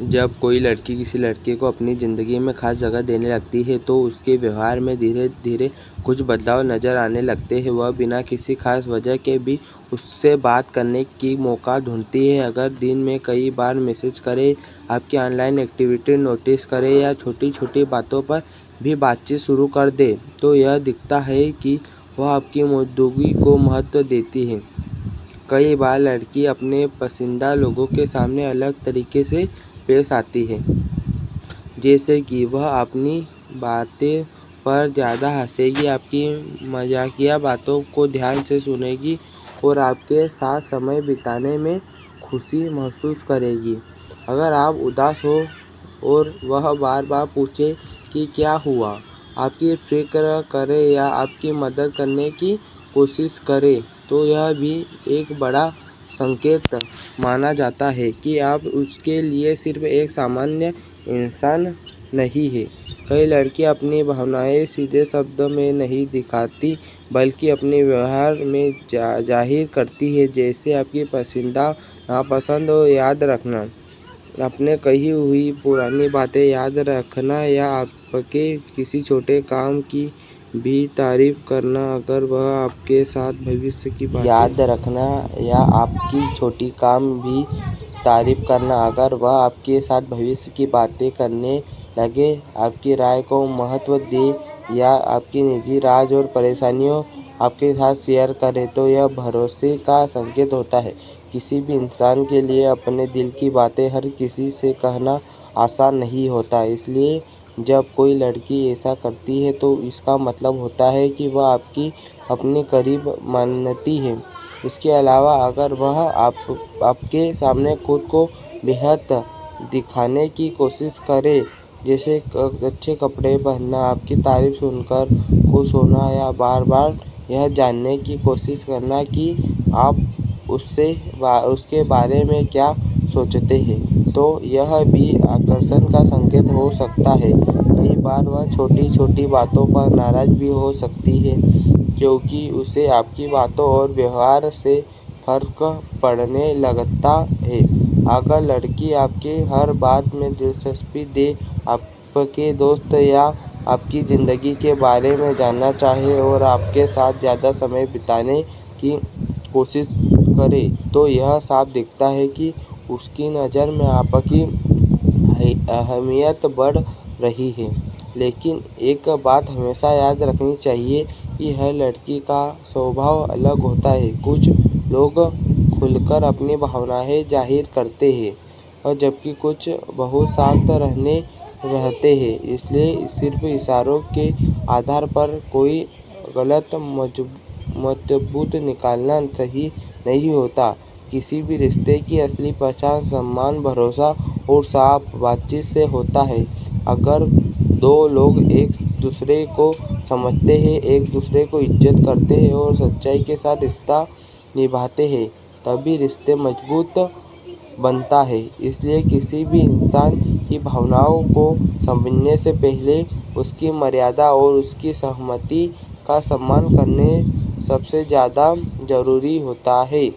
जब कोई लड़की किसी लड़के को अपनी ज़िंदगी में खास जगह देने लगती है तो उसके व्यवहार में धीरे धीरे कुछ बदलाव नज़र आने लगते हैं। वह बिना किसी खास वजह के भी उससे बात करने की मौका ढूंढती है। अगर दिन में कई बार मैसेज करे, आपकी ऑनलाइन एक्टिविटी नोटिस करे या छोटी छोटी बातों पर भी बातचीत शुरू कर दे तो यह दिखता है कि वह आपकी मौजूदगी को महत्व देती है। कई बार लड़की अपने पसंदीदा लोगों के सामने अलग तरीके से पेश आती है, जैसे कि वह अपनी बातें पर ज़्यादा हंसेगी, आपकी मजाकिया बातों को ध्यान से सुनेगी और आपके साथ समय बिताने में खुशी महसूस करेगी। अगर आप उदास हो और वह बार बार पूछे कि क्या हुआ, आपकी फिक्र करे या आपकी मदद करने की कोशिश करे तो यह भी एक बड़ा संकेत माना जाता है कि आप उसके लिए सिर्फ एक सामान्य इंसान नहीं है। कई लड़कियां अपनी भावनाएं सीधे शब्दों में नहीं दिखाती बल्कि अपने व्यवहार में जाहिर करती है, जैसे आपकी पसंदीदा नापसंद और याद रखना, आपने कही हुई पुरानी बातें याद रखना या आपके किसी छोटे काम की भी तारीफ करना। अगर वह आपके साथ भविष्य की बातें याद रखना या आपकी छोटी काम भी तारीफ करना, अगर वह आपके साथ भविष्य की बातें करने लगे, आपकी राय को महत्व दे या आपकी निजी राज और परेशानियों आपके साथ शेयर करे तो यह भरोसे का संकेत होता है। किसी भी इंसान के लिए अपने दिल की बातें हर किसी से कहना आसान नहीं होता, इसलिए जब कोई लड़की ऐसा करती है तो इसका मतलब होता है कि वह आपकी अपने करीब मानती है। इसके अलावा अगर वह आपके सामने खुद को बेहद दिखाने की कोशिश करे, जैसे अच्छे कपड़े पहनना, आपकी तारीफ सुनकर खुश होना या बार बार यह जानने की कोशिश करना कि आप उसके बारे में क्या सोचते हैं, तो यह भी आकर्षण का संकेत हो सकता है। कई बार वह छोटी छोटी बातों पर नाराज भी हो सकती है क्योंकि उसे आपकी बातों और व्यवहार से फर्क पड़ने लगता है। अगर लड़की आपके हर बात में दिलचस्पी दे, आपके दोस्त या आपकी ज़िंदगी के बारे में जानना चाहे और आपके साथ ज़्यादा समय बिताने की कोशिश करे तो यह साफ दिखता है कि उसकी नज़र में आपकी अहमियत बढ़ रही है। लेकिन एक बात हमेशा याद रखनी चाहिए कि हर लड़की का स्वभाव अलग होता है। कुछ लोग खुलकर अपनी भावनाएं जाहिर करते हैं और जबकि कुछ बहुत शांत रहते हैं, इसलिए सिर्फ इशारों के आधार पर कोई गलत मतबूत निकालना सही नहीं होता। किसी भी रिश्ते की असली पहचान सम्मान, भरोसा और साफ बातचीत से होता है। अगर दो लोग एक दूसरे को समझते हैं, एक दूसरे को इज्जत करते हैं और सच्चाई के साथ रिश्ता निभाते हैं, तभी रिश्ते मजबूत बनता है। इसलिए किसी भी इंसान की भावनाओं को समझने से पहले उसकी मर्यादा और उसकी सहमति का सम्मान करने सबसे ज़्यादा ज़रूरी होता है।